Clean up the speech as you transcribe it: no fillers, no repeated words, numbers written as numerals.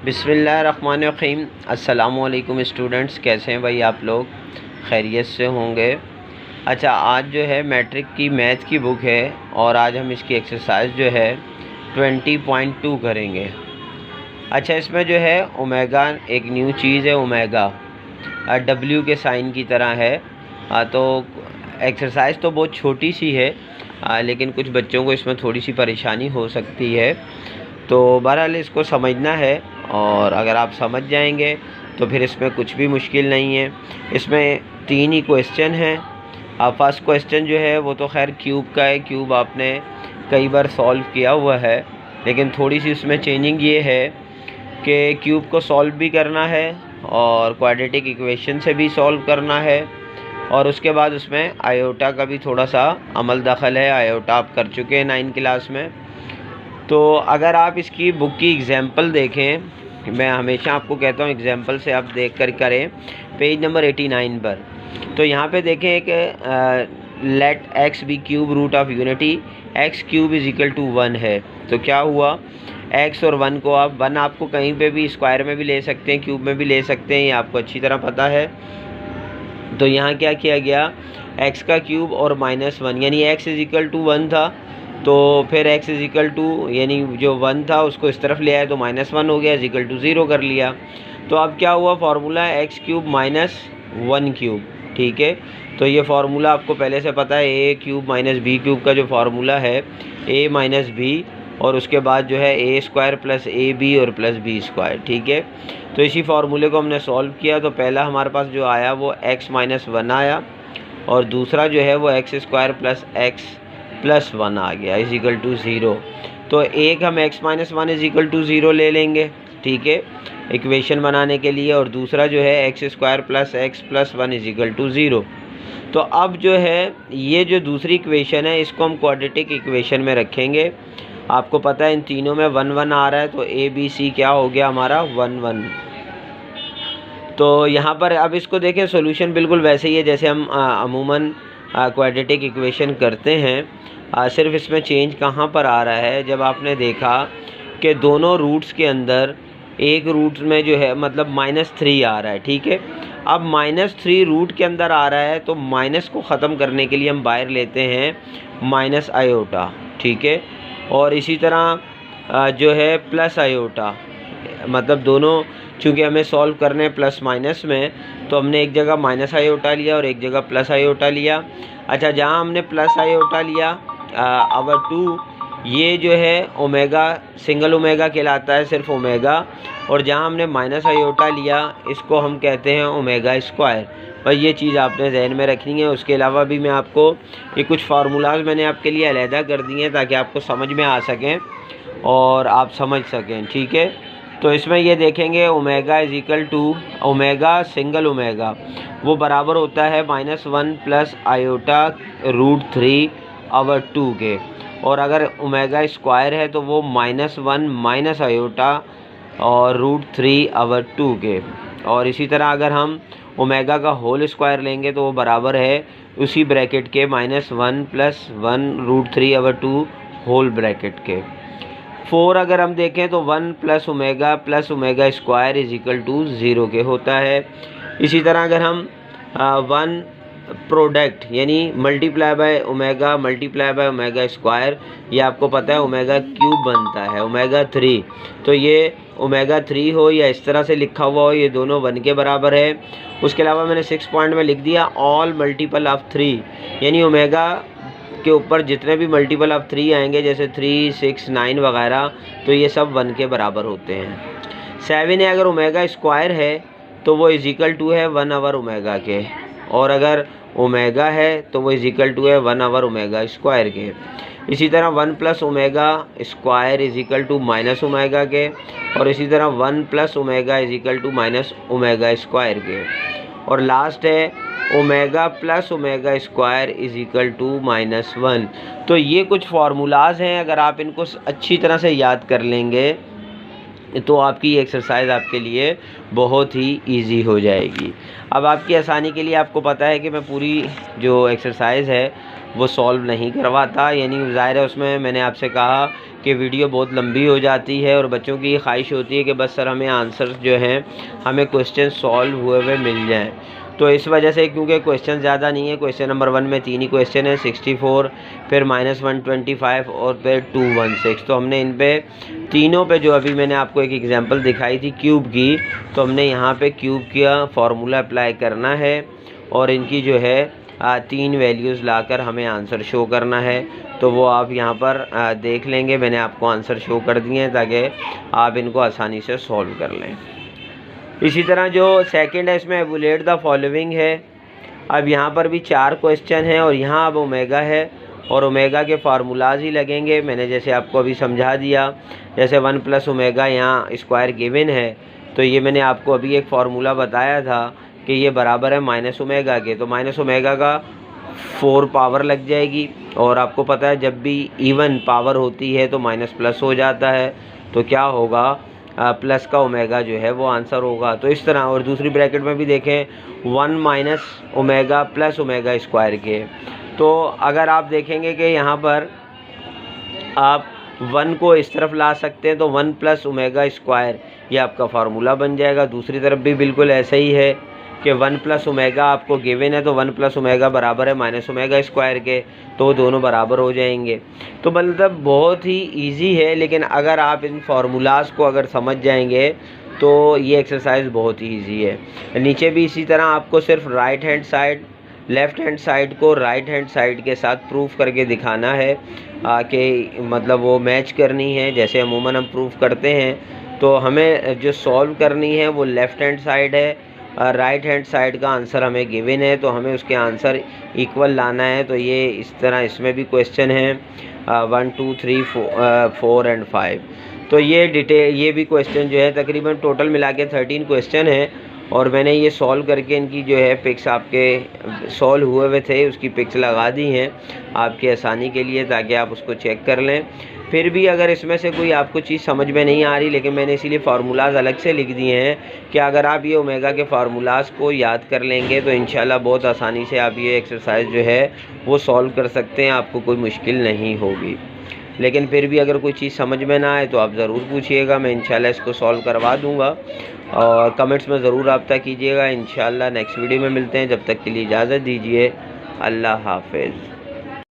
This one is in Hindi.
बिस्मिल्लाहिर्रहमानिर्रहीम। अस्सलामुअलैकुम स्टूडेंट्स, कैसे हैं भाई आप लोग? खैरियत से होंगे। अच्छा, आज जो है मैट्रिक की मैथ की बुक है और आज हम इसकी एक्सरसाइज जो है 20.2 करेंगे। अच्छा, इसमें जो है ओमेगा एक न्यू चीज़ है। ओमेगा डब्ल्यू के साइन की तरह है। तो एक्सरसाइज तो बहुत छोटी सी है, लेकिन कुछ बच्चों को इसमें थोड़ी सी परेशानी हो सकती है। तो बहरहाल इसको समझना है और अगर आप समझ जाएंगे तो फिर इसमें कुछ भी मुश्किल नहीं है। इसमें 3 ही क्वेश्चन हैं। फर्स्ट क्वेश्चन जो है वो तो खैर क्यूब का है। क्यूब आपने कई बार सॉल्व किया हुआ है, लेकिन थोड़ी सी उसमें चेंजिंग ये है कि क्यूब को सॉल्व भी करना है और क्वाड्रेटिक इक्वेशन से भी सॉल्व करना है, और उसके बाद उसमें आयोटा का भी थोड़ा सा अमल दखल है। आयोटा आप कर चुके हैं 9 क्लास में। तो अगर आप इसकी बुक की एग्ज़ाम्पल देखें, मैं हमेशा आपको कहता हूँ एग्ज़ाम्पल से आप देख कर करें। पेज नंबर 89 पर तो यहाँ पे देखें एक let x be cube root of unity x cube is equal to 1 है। तो क्या हुआ, एक्स और 1 को आप 1 आपको कहीं पे भी स्क्वायर में भी ले सकते हैं, क्यूब में भी ले सकते हैं, ये आपको अच्छी तरह पता है। तो यहाँ क्या किया गया, एक्स का क्यूब और -1 यानी एक्स इज़ इक्वल टू 1 था, तो फिर x इज़ इक्वल टू यानी जो 1 था उसको इस तरफ ले आया तो -1 हो गया, इज़ इक्वल टू 0 कर लिया। तो अब क्या हुआ, formula x cube minus 1 cube. ठीक है, तो ये फार्मूला आपको पहले से पता है, ए क्यूब माइनस बी क्यूब का जो फार्मूला है a माइनस बी, और उसके बाद जो है ए स्क्वायर प्लस ए बी और प्लस बी स्क्वायर। ठीक है, तो इसी फार्मूले को हमने सॉल्व किया। तो पहला हमारे पास जो आया वो x माइनस 1 आया, और दूसरा जो है वो x square plus x plus 1 आ गया, इज इक्वल टू 0। तो एक हम x minus 1 is equal to 0 ले लेंगे, ठीक है, इक्वेशन बनाने के लिए, और दूसरा जो है x square plus x plus 1 is equal to 0। तो अब जो है ये जो दूसरी इक्वेशन है इसको हम क्वाड्रेटिक इक्वेशन में रखेंगे। आपको पता है इन तीनों में 1 1 आ रहा है, तो ए बी सी क्या हो गया हमारा 1 1। तो यहाँ पर अब इसको देखें, सॉल्यूशन बिल्कुल वैसे ही है जैसे हम अमूमन क्वाड्रेटिक इक्वेशन करते हैं। सिर्फ इसमें चेंज कहाँ पर आ रहा है, जब आपने देखा कि दोनों रूट्स के अंदर एक रूट में जो है मतलब -3 आ रहा है। ठीक है, अब -3 रूट के अंदर आ रहा है, तो माइनस को ख़त्म करने के लिए हम बाहर लेते हैं माइनस आयोटा। ठीक है, और इसी तरह जो है प्लस आयोटा, मतलब दोनों चूँकि हमें सॉल्व करने हैं प्लस माइनस में, तो हमने एक जगह माइनस आयोटा लिया और एक जगह प्लस आयोटा लिया। अच्छा, जहाँ हमने प्लस आयोटा लिया अवर 2, ये जो है ओमेगा सिंगल ओमेगा कहलाता है, सिर्फ ओमेगा, और जहाँ हमने माइनस आयोटा लिया इसको हम कहते हैं ओमेगा स्क्वायर। बस ये चीज़ आपने जहन में रखनी है। उसके अलावा भी मैं आपको ये कुछ फार्मूलाज मैंने आपके लिए अलहदा कर दिए हैं ताकि आपको समझ में आ सकें और आप समझ सकें। ठीक है, तो इसमें ये देखेंगे omega is equal to omega single omega वो बराबर होता है -1 प्लस आयोटा रूट 3 ओवर 2 के, और अगर ओमेगा स्क्वायर है तो वो -1 माइनस आयोटा और रूट 3 ओवर 2 के। और इसी तरह अगर हम ओमेगा का होल स्क्वायर लेंगे तो वो बराबर है उसी ब्रैकेट के -1 plus 1 root 3 over 2 whole bracket के। 4 अगर हम देखें तो 1 plus omega square is equal to 0 के होता है। इसी तरह अगर हम 1 प्रोडक्ट यानी मल्टीप्लाई बाय ओमेगा स्क्वायर, ये आपको पता है ओमेगा क्यूब बनता है ओमेगा 3, तो ये ओमेगा 3 हो या इस तरह से लिखा हुआ हो, ये दोनों 1 के बराबर है। उसके अलावा मैंने 6 पॉइंट में लिख दिया ऑल मल्टीपल ऑफ 3, यानी ओमेगा के ऊपर जितने भी मल्टीपल ऑफ 3 आएंगे जैसे 3, 6, 9 वगैरह, तो ये सब 1 के बराबर होते हैं। 7 है, अगर ओमेगा स्क्वायर है तो वो इज इक्वल टू है 1 ओवर ओमेगा के, और अगर ओमेगा है तो वो इज इक्वल टू है 1 ओवर ओमेगा स्क्वायर के। इसी तरह 1 plus omega square is equal to minus omega के, और इसी तरह 1 plus omega is equal to minus omega square के। और लास्ट है omega plus omega square is equal to -1। तो ये कुछ फार्मूलाज हैं, अगर आप इनको अच्छी तरह से याद कर लेंगे तो आपकी ये एक्सरसाइज आपके लिए बहुत ही इजी हो जाएगी। अब आपकी आसानी के लिए आपको पता है कि मैं पूरी जो एक्सरसाइज है वो सॉल्व नहीं करवाता, यानी ज़ाहिर है उसमें मैंने आपसे कहा कि वीडियो बहुत लंबी हो जाती है और बच्चों की ख्वाहिश होती है कि बस सर हमें आंसर्स जो हैं हमें क्वेश्चन सॉल्व हुए हुए मिल जाएँ। तो इस वजह से क्योंकि क्वेश्चन ज़्यादा नहीं है, क्वेश्चन नंबर 1 में 3 ही क्वेश्चन है, 64 फिर -125 और फिर 216। तो हमने इन पे तीनों पे जो अभी मैंने आपको एक एग्जांपल दिखाई थी क्यूब की, तो हमने यहाँ पे क्यूब का फार्मूला अप्लाई करना है और इनकी जो है 3 वैल्यूज़ लाकर हमें आंसर शो करना है। तो वो आप यहाँ पर देख लेंगे, मैंने आपको आंसर शो कर दिए हैं ताकि आप इनको आसानी से सॉल्व कर लें। इसी तरह जो सेकंड है इसमें एवुलेट द फॉलोइंग है। अब यहाँ पर भी 4 क्वेश्चन हैं और यहाँ अब ओमेगा है और ओमेगा के फार्मूलाज ही लगेंगे। मैंने जैसे आपको अभी समझा दिया, जैसे 1 प्लस ओमेगा यहाँ स्क्वायर गिवन है, तो ये मैंने आपको अभी एक फार्मूला बताया था कि ये बराबर है माइनस ओमेगा के, तो माइनस ओमेगा का 4 पावर लग जाएगी। और आपको पता है जब भी इवन पावर होती है तो माइनस प्लस हो जाता है, तो क्या होगा प्लस का ओमेगा जो है वो आंसर होगा। तो इस तरह, और दूसरी ब्रैकेट में भी देखें 1 minus omega plus omega square के। तो अगर आप देखेंगे कि यहाँ पर आप 1 को इस तरफ ला सकते हैं तो 1 प्लस ओमेगा स्क्वायर ये आपका फार्मूला बन जाएगा। दूसरी तरफ भी बिल्कुल ऐसा ही है कि 1 प्लस ओमेगा आपको गिवन है तो 1 प्लस ओमेगा बराबर है माइनस ओमेगा स्क्वायर के, तो दोनों बराबर हो जाएंगे। तो मतलब बहुत ही इजी है, लेकिन अगर आप इन फार्मूलाज को अगर समझ जाएंगे तो ये एक्सरसाइज बहुत ही इजी है। नीचे भी इसी तरह आपको सिर्फ right hand side left hand side को राइट हैंड साइड के साथ प्रूफ करके दिखाना है कि मतलब वो मैच करनी है। जैसे अमूमन हम प्रूफ करते हैं तो हमें जो सॉल्व करनी है वो लेफ़्ट हैंड साइड है, राइट हैंड साइड का आंसर हमें गिवन है तो हमें उसके आंसर इक्वल लाना है। तो ये इस तरह इसमें भी क्वेश्चन है 1 2 3 4 एंड 5। तो ये भी क्वेश्चन जो है तकरीबन टोटल मिला के 13 क्वेश्चन है और मैंने ये सॉल्व करके इनकी जो है पिक्स आपके सॉल्व हुए हुए थे उसकी पिक्स लगा दी हैं आपकी आसानी के लिए ताकि आप उसको चेक कर लें। फिर भी अगर इसमें से कोई आपको चीज़ समझ में नहीं आ रही, लेकिन मैंने इसीलिए फार्मूलाज अलग से लिख दिए हैं कि अगर आप ये ओमेगा के फार्मूलाज को याद कर लेंगे तो इंशाल्लाह बहुत आसानी से आप ये एक्सरसाइज जो है वो सॉल्व कर सकते हैं, आपको कोई मुश्किल नहीं होगी। लेकिन फिर भी अगर कोई चीज़ समझ में ना आए तो आप ज़रूर पूछिएगा, मैं इंशाल्लाह इसको सॉल्व करवा दूँगा और कमेंट्स में ज़रूर रब्ता कीजिएगा। इंशाल्लाह नेक्स्ट वीडियो में मिलते हैं, जब तक के लिए इजाज़त दीजिए। अल्लाह हाफ़िज़।